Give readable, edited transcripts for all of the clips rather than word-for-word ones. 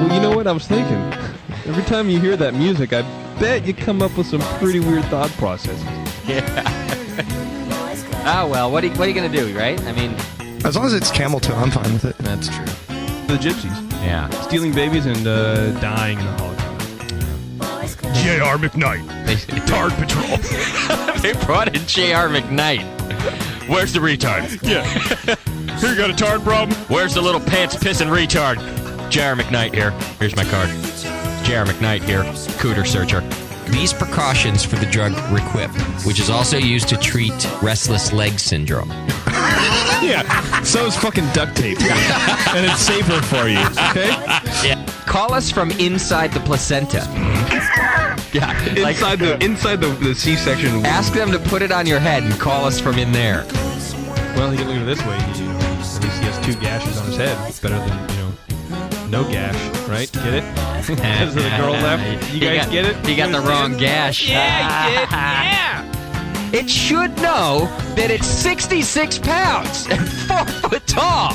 well, you know what I was thinking? Every time you hear that music, I bet you come up with some pretty weird thought processes. Yeah. Oh, well, what are you going to do, right? I mean... As long as it's camel toe, I'm fine with it. That's true. The gypsies. Yeah. Stealing babies and dying in the Holocaust. J.R. McKnight. Tard Patrol. They brought in J.R. McKnight. Where's the retard? Yeah. Here, you got a tard problem? Where's the little pants-pissing retard? J.R. McKnight here. Here's my card. J.R. McKnight here. Cooter searcher. These precautions for the drug Requip, which is also used to treat restless leg syndrome. Yeah, so is fucking duct tape. And it's safer for you, okay? Yeah. Call us from inside the placenta. Yeah, inside the C-section. Ask them to put it on your head and call us from in there. Well, you can look at it this way. At least he has 2 gashes on his head. It's better than, no gash, right? Get it? Because of the girl left. You guys get it? You got the wrong gash. Yeah, I did. Yeah. It should know that it's 66 pounds and 4 foot tall.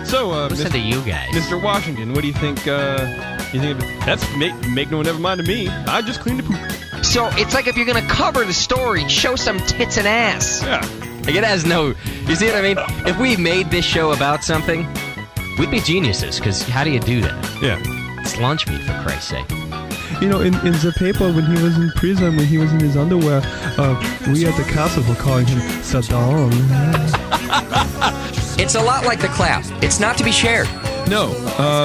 So, listen to you guys. Mr. Washington, what do you think? That's make no never mind to me. I just cleaned the poop. So it's like if you're gonna cover the story, show some tits and ass. Yeah. Like it has no. You see what I mean? If we made this show about something, we'd be geniuses. Because how do you do that? Yeah. It's lunch meat, for Christ's sake. In the paper, when he was in prison, when he was in his underwear, we at the castle were calling him Saddam. It's a lot like the clap. It's not to be shared. No,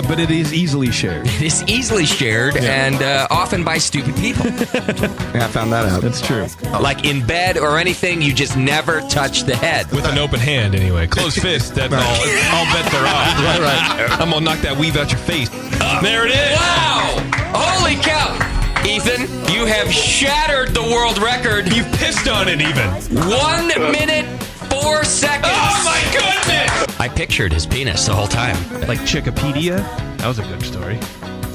but it is easily shared. It is easily shared, and often by stupid people. Yeah, I found that out. That's true. Like in bed or anything, you just never touch the head. With an open hand, anyway. Closed fist, that's all bets are off. Right. I'm going to knock that weave out your face. There it is! Wow! Holy cow! Ethan, you have shattered the world record. You pissed on it, even. 1 minute, 4 seconds. Oh, my goodness! I pictured his penis the whole time. Like Chickapedia? That was a good story.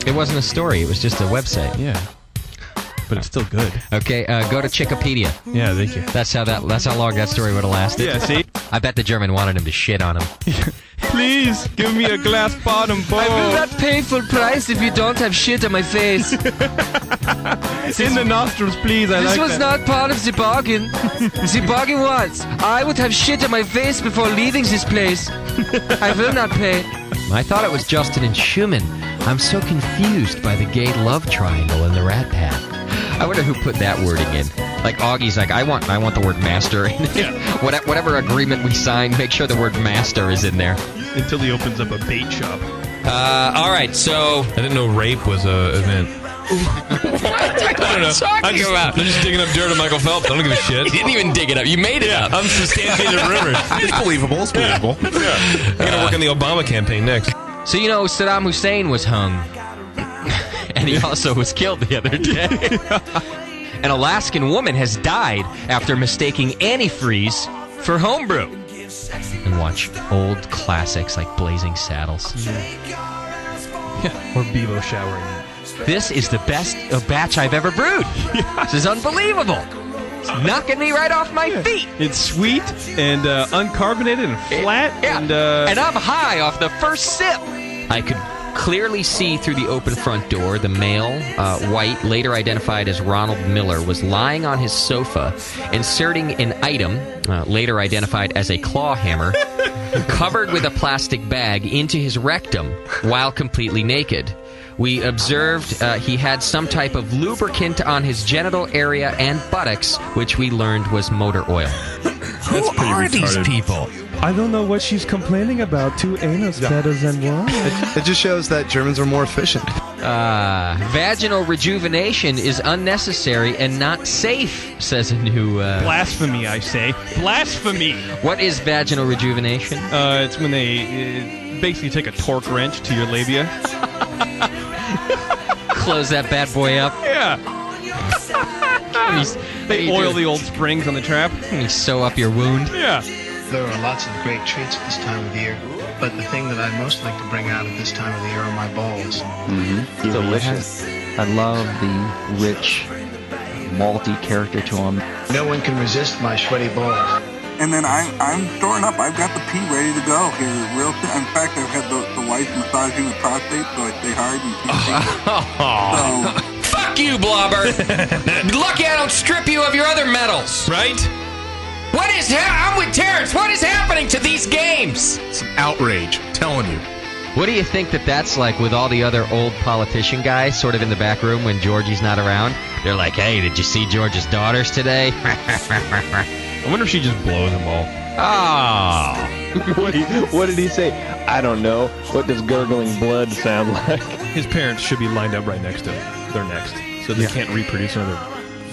It wasn't a story. It was just a website. Yeah. But it's still good. Okay, go to Chickapedia. Yeah, thank you. That's how long that story would have lasted. Yeah, see? I bet the German wanted him to shit on him. Please, give me a glass bottom bowl. I will not pay full price if you don't have shit on my face. In the nostrils, please. This was not part of the bargain. The bargain was, I would have shit on my face before leaving this place. I will not pay. I thought it was Justin and Schumann. I'm so confused by the gay love triangle in the Rat Pack. I wonder who put that wording in. Like Augie's like, I want the word master in it. Yeah. Whatever agreement we sign, make sure the word master is in there. Until he opens up a bait shop. All right, so... I didn't know rape was a event. What are you talking about? I'm just digging up dirt on Michael Phelps. I don't give a shit. You didn't even dig it up. You made it up. I'm substantiated rumors. It's believable. It's believable. I'm going to work on the Obama campaign next. So, Saddam Hussein was hung. And he also was killed the other day. An Alaskan woman has died after mistaking antifreeze for homebrew. And watch old classics like Blazing Saddles. Yeah. Or Bevo showering. This is the best batch I've ever brewed. Yeah. This is unbelievable. It's knocking me right off my feet. It's sweet and uncarbonated and flat. And I'm high off the first sip. I could clearly see through the open front door. The male, white, later identified as Ronald Miller, was lying on his sofa, inserting an item, later identified as a claw hammer, covered with a plastic bag into his rectum while completely naked. We observed he had some type of lubricant on his genital area and buttocks, which we learned was motor oil. Who are these people? I don't know what she's complaining about. 2 anus better than 1. It just shows that Germans are more efficient. Vaginal rejuvenation is unnecessary and not safe, says a new... Blasphemy, I say. Blasphemy! What is vaginal rejuvenation? It's when they basically take a torque wrench to your labia. Close that bad boy up. Yeah. They oil the old springs on the trap. And you sew up your wound. Yeah. There are lots of great treats at this time of year, but the thing that I most like to bring out at this time of the year are my balls. Mm-hmm. Delicious. I love the rich, malty character to them. No one can resist my sweaty balls. And then I'm storing up. I've got the pee ready to go here real soon. In fact, I've had the wife massage massaging the prostate so I stay hard and keep so, Fuck you, Blobber! Lucky I don't strip you of your other medals. Right? I'm with Terrence. What is happening to these games? It's an outrage. I'm telling you. What do you think that's like with all the other old politician guys sort of in the back room when Georgie's not around? They're like, hey, did you see George's daughters today? I wonder if she just blows them all. Oh. What did he say? I don't know. What does gurgling blood sound like? His parents should be lined up right next to him. They're next. So they can't reproduce another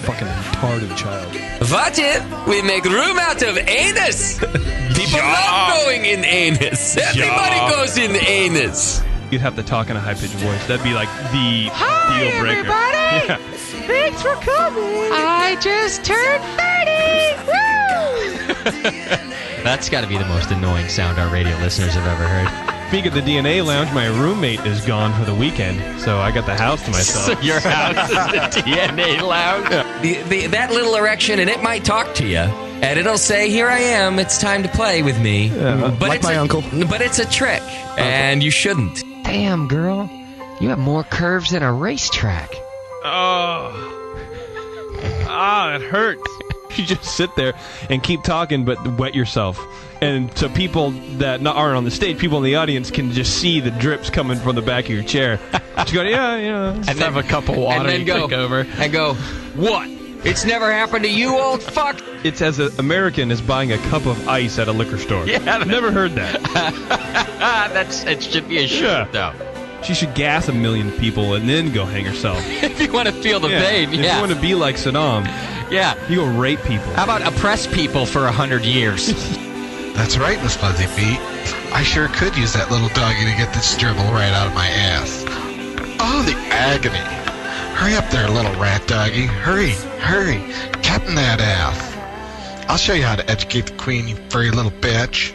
fucking retarded child. What if we make room out of anus? People love going in anus. Everybody goes in anus. You'd have to talk in a high-pitched voice. That'd be like the deal breaker. Everybody! Yeah. Thanks for coming. I just turned 30. Woo! That's got to be the most annoying sound our radio listeners have ever heard. Speaking of the DNA lounge, my roommate is gone for the weekend, so I got the house to myself. So your house is the DNA lounge? Yeah. That little erection, and it might talk to you, and it'll say, here I am, it's time to play with me. Yeah, but like my uncle. But it's a trick, and you shouldn't. Damn, girl. You have more curves than a racetrack. It hurts. You just sit there and keep talking, but wet yourself. And so people that aren't on the stage, people in the audience can just see the drips coming from the back of your chair. Just go, and then have a cup of water and then go over and go, what? It's never happened to you, old fuck? It's as an American as buying a cup of ice at a liquor store. Yeah, I've never heard that. It should be a shirt, though. She should gas 1 million people and then go hang herself. If you want to feel the pain, If you want to be like Saddam, you go rape people. How about oppress people for 100 years? That's right, Miss Fuzzy Feet. I sure could use that little doggy to get this dribble right out of my ass. Oh, the agony. Hurry up there, little rat doggy. Hurry. Get in that ass. I'll show you how to educate the queen, you furry little bitch.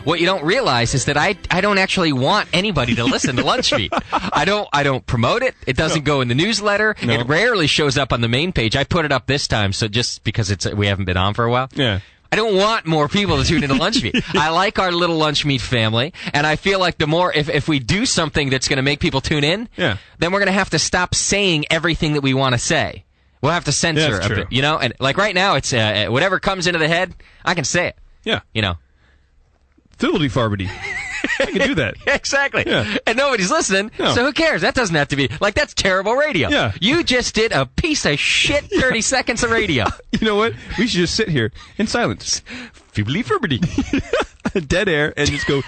What you don't realize is that I don't actually want anybody to listen to Lunch Meat. I don't promote it. It doesn't go in the newsletter. No. It rarely shows up on the main page. I put it up this time, so just because we haven't been on for a while. Yeah. I don't want more people to tune into Lunch Meat. I like our little Lunch Meat family, and I feel like the more if we do something that's going to make people tune in, then we're going to have to stop saying everything that we want to say. We'll have to censor a bit, and like right now, it's whatever comes into the head, I can say it. Yeah. Fiddledy farbity. I can do that. Exactly. Yeah. And nobody's listening, so who cares? That doesn't have to be. Like, that's terrible radio. Yeah. You just did a piece of shit 30 seconds of radio. You know what? We should just sit here in silence. Fiddledy farbity. Dead air and just go...